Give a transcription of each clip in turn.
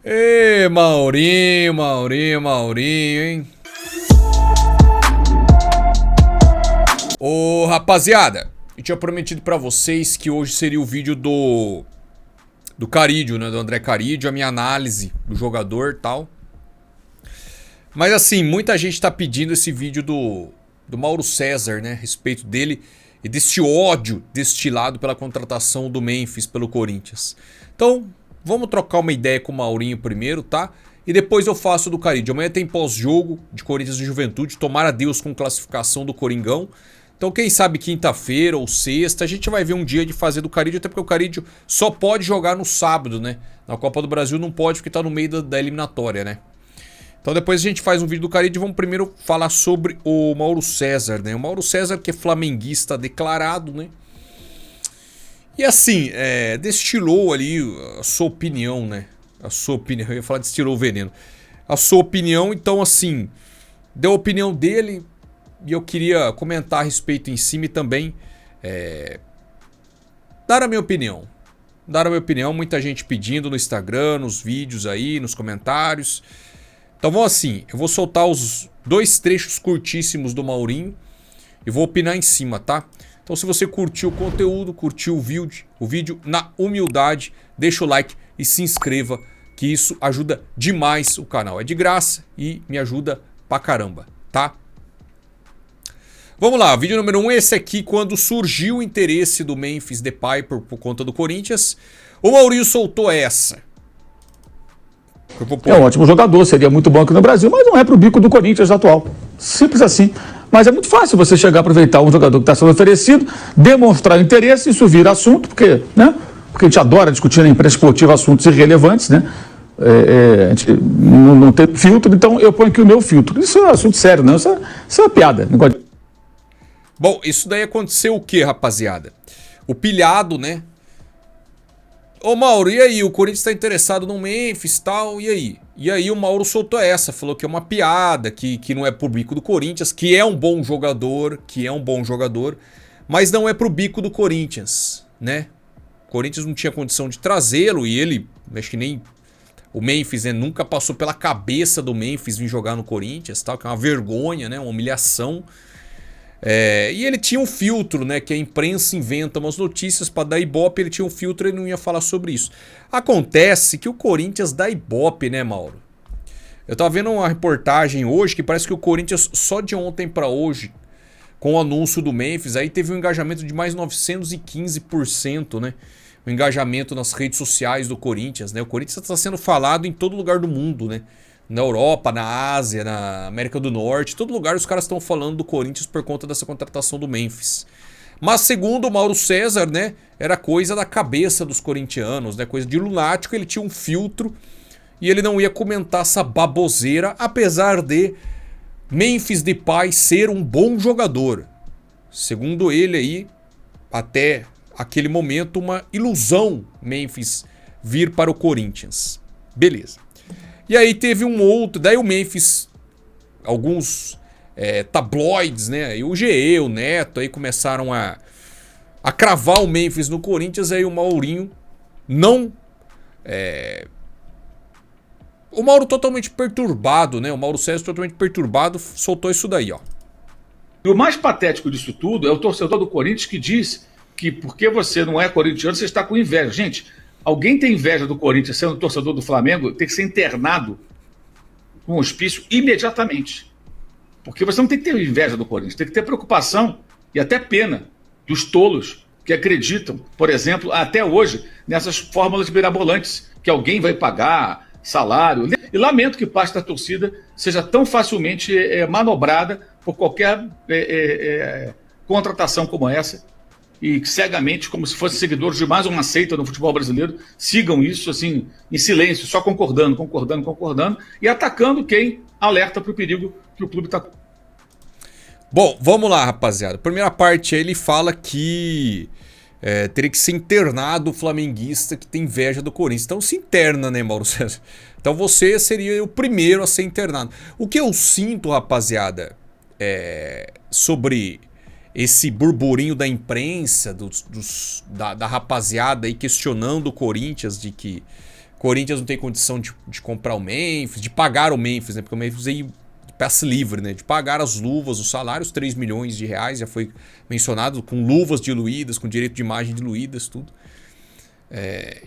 Ê, Maurinho, hein? Ô, rapaziada, eu tinha prometido pra vocês que hoje seria o vídeo do Carídio, né? Do André Carídio, a minha análise do jogador e tal. Mas assim, muita gente tá pedindo esse vídeo do Mauro César, né? A respeito dele e desse ódio destilado pela contratação do Memphis pelo Corinthians. Então, vamos trocar uma ideia com o Maurinho primeiro, tá? E depois eu faço do Carídio. Amanhã tem pós-jogo de Corinthians e Juventude. Tomara Deus com classificação do Coringão. Então quem sabe quinta-feira ou sexta a gente vai ver um dia de fazer do Carídio. Até porque o Carídio só pode jogar no sábado, né? Na Copa do Brasil não pode porque tá no meio da eliminatória, né? Então depois a gente faz um vídeo do Carídio. Vamos primeiro falar sobre o Mauro César, né? O Mauro César que é flamenguista declarado, né? E assim, destilou ali a sua opinião, né? A sua opinião, eu ia falar destilou o veneno. A sua opinião, então assim, deu a opinião dele e eu queria comentar a respeito em cima e também dar a minha opinião. Dar a minha opinião, muita gente pedindo no Instagram, nos vídeos aí, nos comentários. Então vamos assim, eu vou soltar os 2 trechos curtíssimos do Maurinho e vou opinar em cima, tá? Então se você curtiu o conteúdo, curtiu o vídeo, na humildade, deixa o like e se inscreva, que isso ajuda demais o canal. É de graça e me ajuda pra caramba, tá? Vamos lá, vídeo número 1, esse aqui, quando surgiu o interesse do Memphis Depay por conta do Corinthians, o Maurinho soltou essa. É um ótimo jogador, seria muito bom aqui no Brasil, mas não é pro bico do Corinthians atual. Simples assim. Mas é muito fácil você chegar a aproveitar um jogador que está sendo oferecido, demonstrar interesse, isso vira assunto, porque a gente adora discutir na imprensa esportiva assuntos irrelevantes, né? A gente não tem filtro, então eu ponho aqui o meu filtro. Isso é um assunto sério, não? Isso é uma piada. Bom, isso daí aconteceu o que, rapaziada? O pilhado, né? Ô Mauro, e aí? O Corinthians tá interessado no Memphis e tal, e aí? E aí o Mauro soltou essa, falou que é uma piada, que não é pro bico do Corinthians, que é um bom jogador, mas não é pro bico do Corinthians, né? O Corinthians não tinha condição de trazê-lo e ele, acho que nem o Memphis, né, nunca passou pela cabeça do Memphis vir jogar no Corinthians, tal, que é uma vergonha, né? Uma humilhação. E ele tinha um filtro, né? Que a imprensa inventa umas notícias para dar ibope, ele tinha um filtro e não ia falar sobre isso. Acontece que o Corinthians dá ibope, né, Mauro? Eu tava vendo uma reportagem hoje que parece que o Corinthians, só de ontem para hoje, com o anúncio do Memphis, aí teve um engajamento de mais 915%, né? O engajamento nas redes sociais do Corinthians, né? O Corinthians está sendo falado em todo lugar do mundo, né? Na Europa, na Ásia, na América do Norte, todo lugar os caras estão falando do Corinthians por conta dessa contratação do Memphis. Mas segundo o Mauro César, né, era coisa da cabeça dos corintianos, né, coisa de lunático, ele tinha um filtro e ele não ia comentar essa baboseira, apesar de Memphis Depay ser um bom jogador. Segundo ele aí, até aquele momento, uma ilusão Memphis vir para o Corinthians. Beleza. E aí teve um outro, daí o Memphis, alguns tabloides, né, e o GE, o Neto, aí começaram a cravar o Memphis no Corinthians, aí o Maurinho não... O Mauro totalmente perturbado, né, o Mauro César totalmente perturbado, soltou isso daí, ó. E o mais patético disso tudo é o torcedor do Corinthians que diz que porque você não é corintiano, você está com inveja. Gente, alguém tem inveja do Corinthians sendo torcedor do Flamengo, tem que ser internado com hospício imediatamente. Porque você não tem que ter inveja do Corinthians, tem que ter preocupação e até pena dos tolos que acreditam, por exemplo, até hoje, nessas fórmulas mirabolantes, que alguém vai pagar salário. E lamento que parte da torcida seja tão facilmente manobrada por qualquer contratação como essa, e cegamente, como se fossem seguidores de mais uma seita no futebol brasileiro, sigam isso assim em silêncio, só concordando, e atacando quem alerta para o perigo que o clube está. Bom, vamos lá, rapaziada. Primeira parte aí, ele fala que teria que ser internado o flamenguista que tem inveja do Corinthians. Então se interna, né, Mauro César? Então você seria o primeiro a ser internado. O que eu sinto, rapaziada, sobre esse burburinho da imprensa, da rapaziada aí questionando o Corinthians, de que o Corinthians não tem condição de comprar o Memphis, de pagar o Memphis, né? Porque o Memphis aí passe livre, né? De pagar as luvas, os salários, 3 milhões de reais, já foi mencionado, com luvas diluídas, com direito de imagem diluídas, tudo.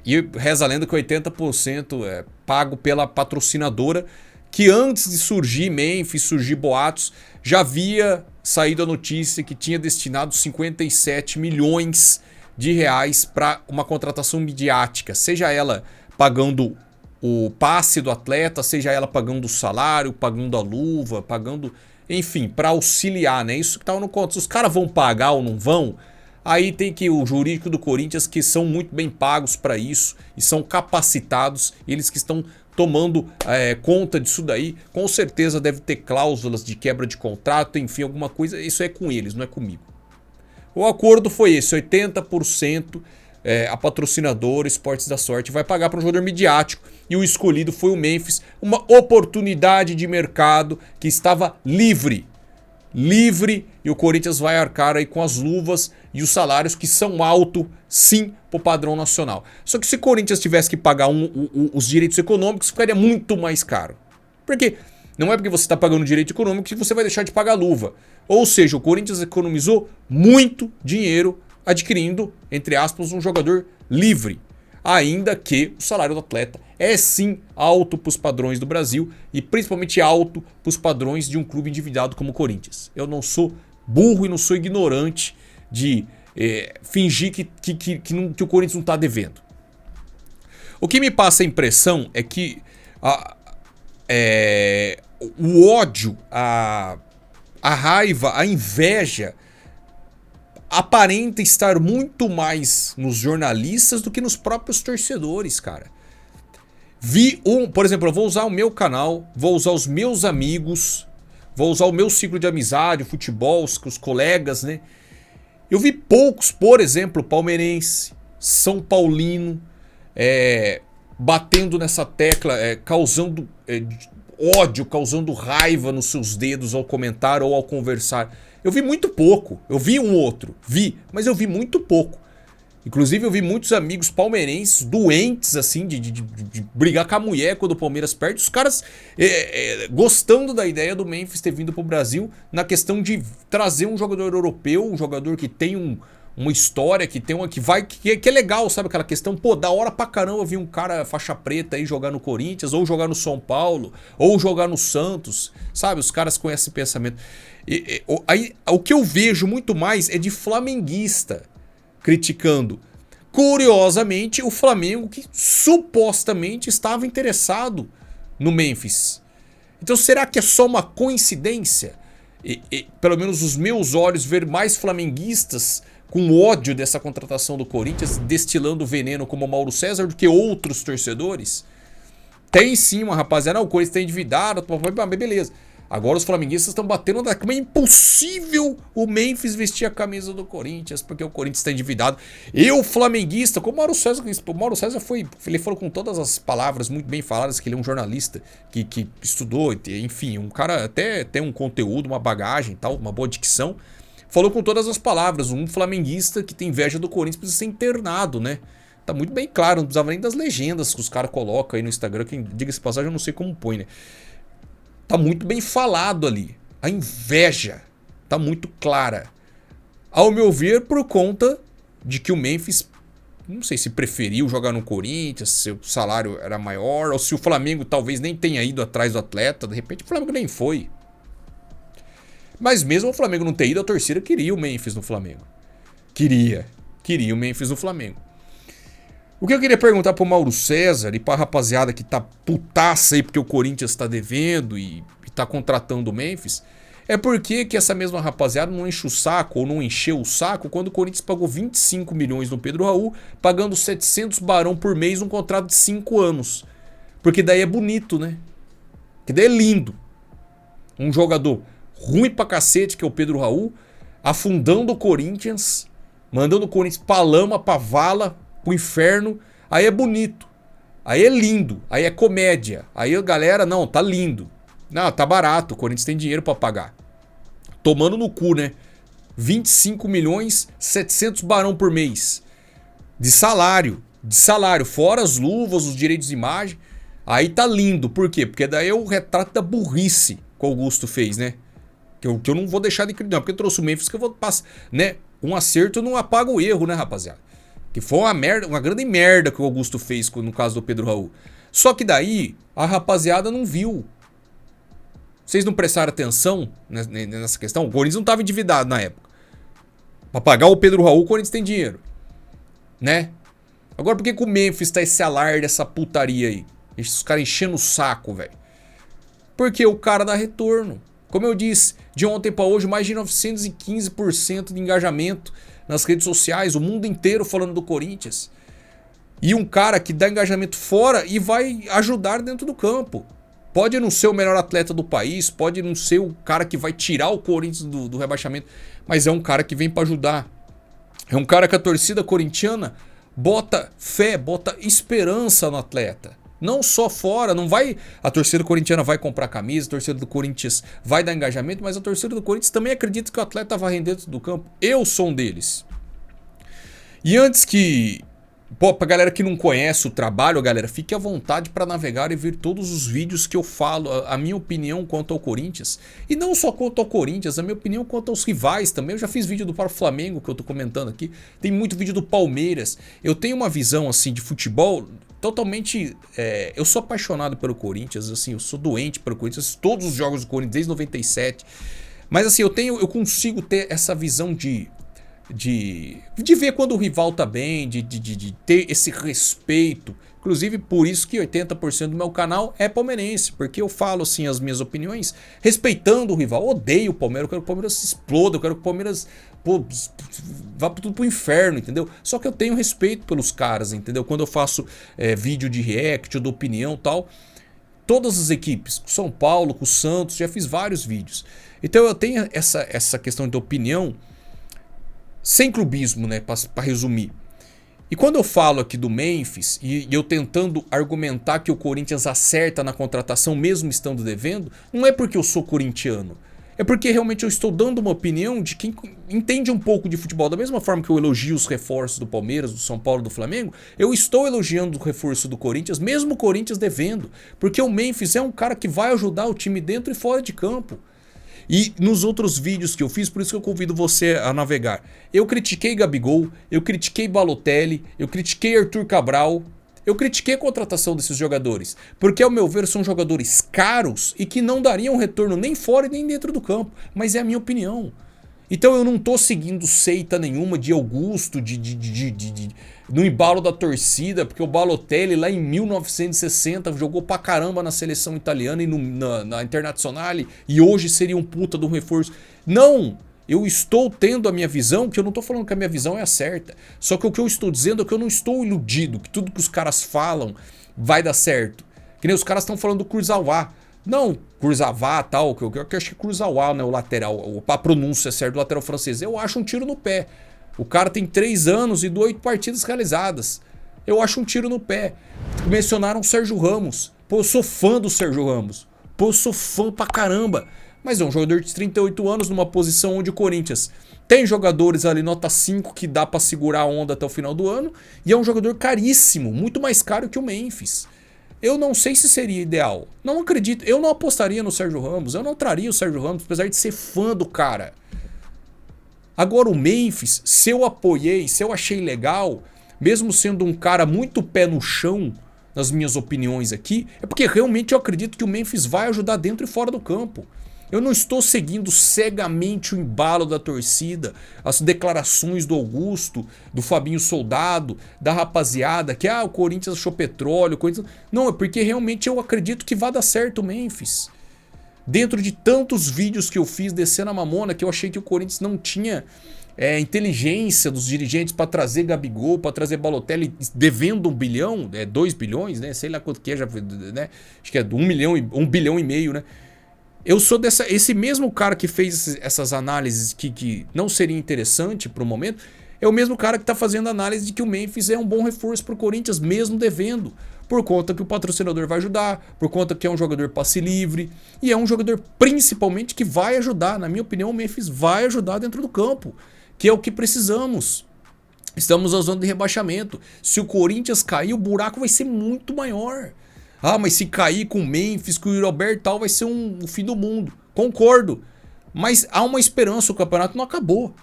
E reza a lenda que 80% é pago pela patrocinadora, que antes de surgir Memphis, surgir boatos, já havia saído a notícia que tinha destinado 57 milhões de reais para uma contratação midiática, seja ela pagando o passe do atleta, seja ela pagando o salário, pagando a luva, pagando, enfim, para auxiliar, né? Isso que estava no conto. Se os caras vão pagar ou não vão, aí tem que o jurídico do Corinthians, que são muito bem pagos para isso e são capacitados, eles que estão tomando conta disso daí, com certeza deve ter cláusulas de quebra de contrato, enfim, alguma coisa, isso é com eles, não é comigo. O acordo foi esse, 80% a patrocinadora Esportes da Sorte vai pagar para um jogador midiático, e o escolhido foi o Memphis, uma oportunidade de mercado que estava livre, e o Corinthians vai arcar aí com as luvas e os salários que são altos, sim, pro padrão nacional. Só que se o Corinthians tivesse que pagar os direitos econômicos, ficaria muito mais caro. Porque não é porque você está pagando direito econômico que você vai deixar de pagar a luva. Ou seja, o Corinthians economizou muito dinheiro adquirindo, entre aspas, um jogador livre. Ainda que o salário do atleta é sim alto para os padrões do Brasil e principalmente alto para os padrões de um clube endividado como o Corinthians. Eu não sou burro e não sou ignorante de fingir que o Corinthians não está devendo. O que me passa a impressão é que o ódio, a raiva, a inveja aparenta estar muito mais nos jornalistas do que nos próprios torcedores, cara. Por exemplo, eu vou usar o meu canal, vou usar os meus amigos, vou usar o meu ciclo de amizade, o futebol, os colegas, né? Eu vi poucos, por exemplo, palmeirense, São Paulino, batendo nessa tecla, causando ódio, causando raiva nos seus dedos ao comentar ou ao conversar. Eu vi muito pouco. Eu vi um outro, mas eu vi muito pouco. Inclusive eu vi muitos amigos palmeirenses doentes assim de brigar com a mulher quando o Palmeiras perde. Os caras gostando da ideia do Memphis ter vindo pro Brasil na questão de trazer um jogador europeu, um jogador que tem uma história, que é legal, sabe aquela questão, pô, da hora pra caramba vir um cara faixa preta aí jogar no Corinthians, ou jogar no São Paulo, ou jogar no Santos, sabe? Os caras com esse pensamento. Aí, o que eu vejo muito mais é de flamenguista criticando, curiosamente, o Flamengo que supostamente estava interessado no Memphis. Então será que é só uma coincidência? Pelo menos os meus olhos ver mais flamenguistas com ódio dessa contratação do Corinthians, destilando veneno como o Mauro César, do que outros torcedores? Tem sim uma rapaziada, o Corinthians está endividado, beleza. Agora os flamenguistas estão batendo na cama. É impossível o Memphis vestir a camisa do Corinthians, porque o Corinthians está endividado. Eu, flamenguista, como o Mauro César, ele falou com todas as palavras muito bem faladas, que ele é um jornalista que estudou, enfim, um cara até tem um conteúdo, uma bagagem, tal, uma boa dicção. Falou com todas as palavras. Um flamenguista que tem inveja do Corinthians precisa ser internado, né? Tá muito bem claro, não precisava nem das legendas que os caras colocam aí no Instagram, que, diga-se de passagem, eu não sei como põe, né? Tá muito bem falado ali. A inveja tá muito clara. Ao meu ver, por conta de que o Memphis, não sei se preferiu jogar no Corinthians, se o salário era maior, ou se o Flamengo talvez nem tenha ido atrás do atleta, de repente o Flamengo nem foi. Mas mesmo o Flamengo não ter ido, a torcida queria o Memphis no Flamengo. Queria o Memphis no Flamengo. O que eu queria perguntar pro Mauro César e pra rapaziada que tá putaça aí porque o Corinthians tá devendo e tá contratando o Memphis, é por que essa mesma rapaziada não enche o saco ou não encheu o saco quando o Corinthians pagou 25 milhões no Pedro Raul, pagando 700 barão por mês num contrato de 5 anos. Porque daí é bonito, né? Porque daí é lindo. Um jogador ruim pra cacete, que é o Pedro Raul, afundando o Corinthians, mandando o Corinthians pra lama, pra vala, pro inferno. Aí é bonito, aí é lindo, aí é comédia. Aí a galera, não, tá lindo, não, tá barato, o Corinthians tem dinheiro pra pagar. Tomando no cu, né? 25 milhões, 700 barão por mês de salário de salário, fora as luvas, os direitos de imagem. Aí tá lindo. Por quê? Porque daí é o retrato da burrice que o Augusto fez, né? Que eu não vou deixar de acreditar, porque eu trouxe o Memphis que eu vou passar, né? Um acerto não apaga o erro, né, rapaziada? Que foi uma merda, uma grande merda que o Augusto fez no caso do Pedro Raul. Só que daí a rapaziada não viu. Vocês não prestaram atenção nessa questão? O Corinthians não estava endividado na época. Pra pagar o Pedro Raul, o Corinthians tem dinheiro. Né? Agora por que o Memphis tá esse alarde, essa putaria aí? Esses caras enchendo o saco, velho. Porque o cara dá retorno. Como eu disse, de ontem pra hoje, mais de 915% de engajamento nas redes sociais, o mundo inteiro falando do Corinthians. E um cara que dá engajamento fora e vai ajudar dentro do campo. Pode não ser o melhor atleta do país, pode não ser o cara que vai tirar o Corinthians do rebaixamento, mas é um cara que vem pra ajudar. É um cara que a torcida corintiana bota fé, bota esperança no atleta. Não só fora, não vai. A torcida corintiana vai comprar camisa, a torcida do Corinthians vai dar engajamento, mas a torcida do Corinthians também acredita que o atleta vai render dentro do campo. Eu sou um deles. E antes que. Pô, pra galera que não conhece o trabalho, galera, fique à vontade para navegar e ver todos os vídeos que eu falo, a minha opinião quanto ao Corinthians. E não só quanto ao Corinthians, a minha opinião quanto aos rivais também. Eu já fiz vídeo do Flamengo, que eu tô comentando aqui. Tem muito vídeo do Palmeiras. Eu tenho uma visão, assim, de futebol totalmente... eu sou apaixonado pelo Corinthians, assim, eu sou doente pelo Corinthians. Todos os jogos do Corinthians, desde 97. Mas, assim, eu consigo ter essa visão de ver quando o rival tá bem, de ter esse respeito. Inclusive por isso que 80% do meu canal é palmeirense, porque eu falo assim as minhas opiniões respeitando o rival. Eu odeio o Palmeiras, eu quero que o Palmeiras se exploda, eu quero que o Palmeiras vá tudo pro inferno, entendeu? Só que eu tenho respeito pelos caras, entendeu? Quando eu faço vídeo de react ou de opinião e tal, todas as equipes, com São Paulo, com o Santos, já fiz vários vídeos. Então eu tenho essa questão de opinião sem clubismo, né, para resumir. E quando eu falo aqui do Memphis e eu tentando argumentar que o Corinthians acerta na contratação mesmo estando devendo, não é porque eu sou corintiano. É porque realmente eu estou dando uma opinião de quem entende um pouco de futebol. Da mesma forma que eu elogio os reforços do Palmeiras, do São Paulo, do Flamengo, eu estou elogiando o reforço do Corinthians, mesmo o Corinthians devendo. Porque o Memphis é um cara que vai ajudar o time dentro e fora de campo. E nos outros vídeos que eu fiz, por isso que eu convido você a navegar. Eu critiquei Gabigol, eu critiquei Balotelli, eu critiquei Arthur Cabral, eu critiquei a contratação desses jogadores. Porque, ao meu ver, são jogadores caros e que não dariam retorno nem fora e nem dentro do campo. Mas é a minha opinião. Então eu não tô seguindo seita nenhuma de Augusto, no embalo da torcida, porque o Balotelli lá em 1960 jogou pra caramba na seleção italiana e na Internazionale e hoje seria um puta do reforço. Não! Eu estou tendo a minha visão, que eu não tô falando que a minha visão é a certa. Só que o que eu estou dizendo é que eu não estou iludido, que tudo que os caras falam vai dar certo. Que nem os caras estão falando do Kurzawa. Não, Kurzawa tal, que eu acho que é Kurzawa, né, o lateral, a pronúncia certa do lateral francês. Eu acho um tiro no pé. O cara tem 3 anos e 8 partidas realizadas. Eu acho um tiro no pé. Mencionaram o Sérgio Ramos. Pô, eu sou fã do Sérgio Ramos. Pô, eu sou fã pra caramba. Mas é um jogador de 38 anos numa posição onde o Corinthians tem jogadores ali nota 5 que dá pra segurar a onda até o final do ano. E é um jogador caríssimo, muito mais caro que o Memphis. Eu não sei se seria ideal. Não acredito. Eu não apostaria no Sérgio Ramos. Eu não traria o Sérgio Ramos, apesar de ser fã do cara. Agora o Memphis, se eu apoiei, se eu achei legal, mesmo sendo um cara muito pé no chão, nas minhas opiniões aqui, é porque realmente eu acredito que o Memphis vai ajudar dentro e fora do campo. Eu não estou seguindo cegamente o embalo da torcida, as declarações do Augusto, do Fabinho Soldado, da rapaziada, que o Corinthians achou petróleo, o Corinthians... Não, é porque realmente eu acredito que vai dar certo o Memphis. Dentro de tantos vídeos que eu fiz descendo a mamona, que eu achei que o Corinthians não tinha inteligência dos dirigentes para trazer Gabigol, para trazer Balotelli devendo 1 bilhão, 2 bilhões, né? Sei lá quanto que é, já, né? Acho que é 1 bilhão e meio, né? Eu sou esse mesmo cara que fez essas análises que não seria interessante para o momento, é o mesmo cara que está fazendo análise de que o Memphis é um bom reforço para o Corinthians, mesmo devendo. Por conta que o patrocinador vai ajudar, por conta que é um jogador passe livre, e é um jogador principalmente que vai ajudar. Na minha opinião, o Memphis vai ajudar dentro do campo, que é o que precisamos. Estamos na zona de rebaixamento. Se o Corinthians cair, o buraco vai ser muito maior. Ah, mas se cair com o Memphis, com o Roberto tal, vai ser o fim do mundo. Concordo. Mas há uma esperança, o campeonato não acabou.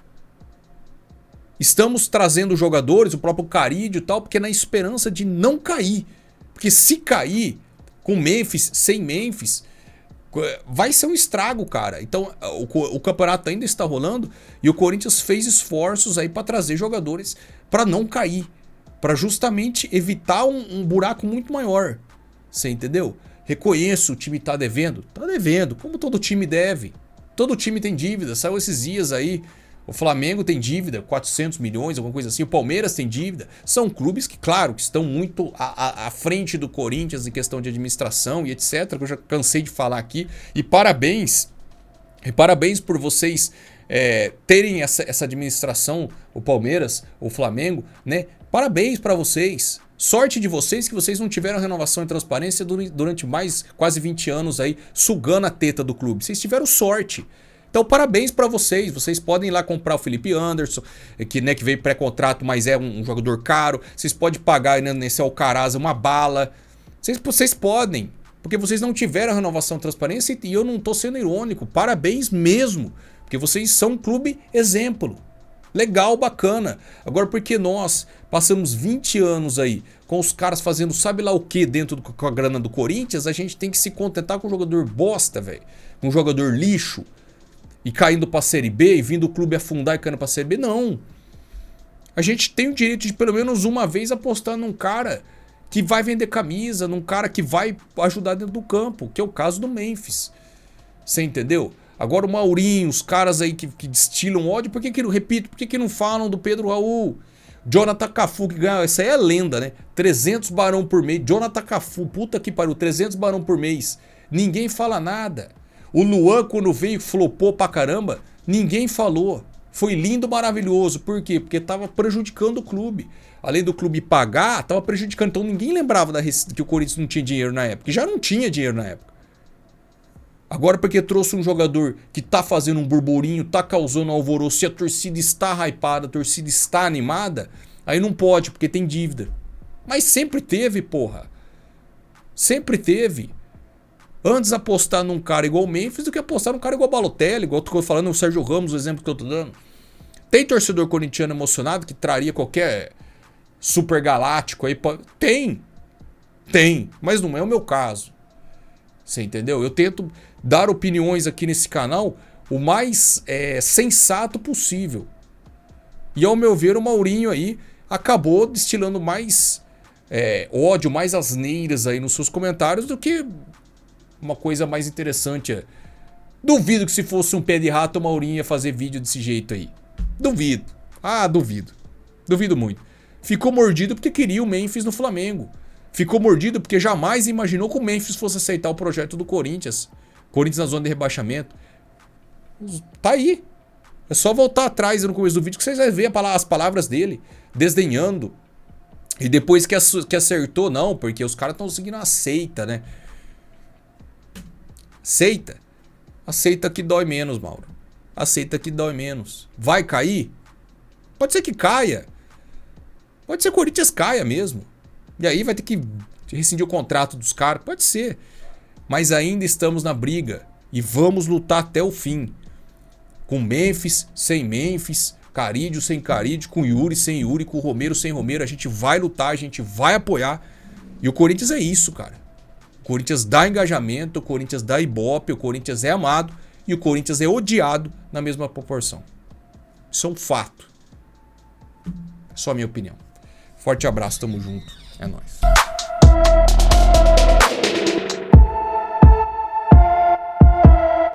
Estamos trazendo jogadores, o próprio Carídio e tal, porque é na esperança de não cair. Porque se cair com Memphis, sem Memphis, vai ser um estrago, cara. Então o campeonato ainda está rolando e o Corinthians fez esforços aí para trazer jogadores para não cair, para justamente evitar um buraco muito maior. Você entendeu? Reconheço, o time tá devendo, como todo time deve. Todo time tem dívida, saiu esses dias aí. O Flamengo tem dívida, 400 milhões, alguma coisa assim. O Palmeiras tem dívida. São clubes que, claro, que estão muito à frente do Corinthians em questão de administração e etc. Que eu já cansei de falar aqui. E parabéns por vocês terem essa administração, o Palmeiras, o Flamengo, né? Parabéns para vocês. Sorte de vocês que vocês não tiveram renovação e transparência durante mais quase 20 anos aí, sugando a teta do clube. Vocês tiveram sorte. Então, parabéns para vocês. Vocês podem ir lá comprar o Felipe Anderson, que veio pré-contrato, mas é um jogador caro. Vocês podem pagar nesse Alcaraz uma bala. Vocês podem, porque vocês não tiveram renovação e transparência e eu não tô sendo irônico. Parabéns mesmo, porque vocês são um clube exemplo. Legal, bacana. Agora, porque nós passamos 20 anos aí com os caras fazendo sabe lá o que dentro com a grana do Corinthians, a gente tem que se contentar com um jogador bosta, velho. Um jogador lixo. E caindo pra Série B e vindo o clube afundar e caindo pra Série B, não. A gente tem o direito de pelo menos uma vez apostar num cara que vai vender camisa, num cara que vai ajudar dentro do campo, que é o caso do Memphis. Você entendeu? Agora o Maurinho, os caras aí que destilam ódio, por que não falam do Pedro Raul? Jonathan Cafu que ganha, essa aí é lenda, né? 300 barão por mês. Jonathan Cafu, puta que pariu, 300 barão por mês. Ninguém fala nada. O Luan, quando veio, flopou pra caramba, ninguém falou. Foi lindo, maravilhoso. Por quê? Porque tava prejudicando o clube. Além do clube pagar, tava prejudicando. Então ninguém lembrava que o Corinthians não tinha dinheiro na época. Que já não tinha dinheiro na época. Agora porque trouxe um jogador que tá fazendo um burburinho, tá causando alvoroço, e a torcida está hypada, a torcida está animada, aí não pode, porque tem dívida. Mas sempre teve, porra. Sempre teve. Antes apostar num cara igual o Memphis do que apostar num cara igual o Balotelli, igual eu tô falando, o Sérgio Ramos, o exemplo que eu tô dando. Tem torcedor corintiano emocionado que traria qualquer super galáctico aí? Tem, mas não é o meu caso. Você entendeu? Eu tento dar opiniões aqui nesse canal o mais sensato possível. E ao meu ver, o Maurinho aí acabou destilando mais ódio, mais asneiras aí nos seus comentários do que uma coisa mais interessante. Duvido que se fosse um pé de rato o Maurinho ia fazer vídeo desse jeito aí. Duvido. Duvido. Duvido muito. Ficou mordido porque queria o Memphis no Flamengo. Ficou mordido porque jamais imaginou que o Memphis fosse aceitar o projeto do Corinthians. Corinthians na zona de rebaixamento. Tá aí. É só voltar atrás no começo do vídeo que vocês vão ver as palavras dele. Desdenhando. E depois que acertou, não. Porque os caras estão seguindo a seita, né? Aceita que dói menos, Mauro. Aceita que dói menos. Vai cair? Pode ser que caia. Pode ser que o Corinthians caia mesmo. E aí vai ter que rescindir o contrato dos caras. Pode ser. Mas ainda estamos na briga. E vamos lutar até o fim. Com Memphis, sem Memphis. Carídio, sem Carídio. Com Yuri, sem Yuri. Com Romero, sem Romero. A gente vai lutar, a gente vai apoiar. E o Corinthians é isso, cara. O Corinthians dá engajamento, o Corinthians dá ibope, o Corinthians é amado e o Corinthians é odiado na mesma proporção. Isso é um fato. Só a minha opinião. Forte abraço, tamo junto. É nóis.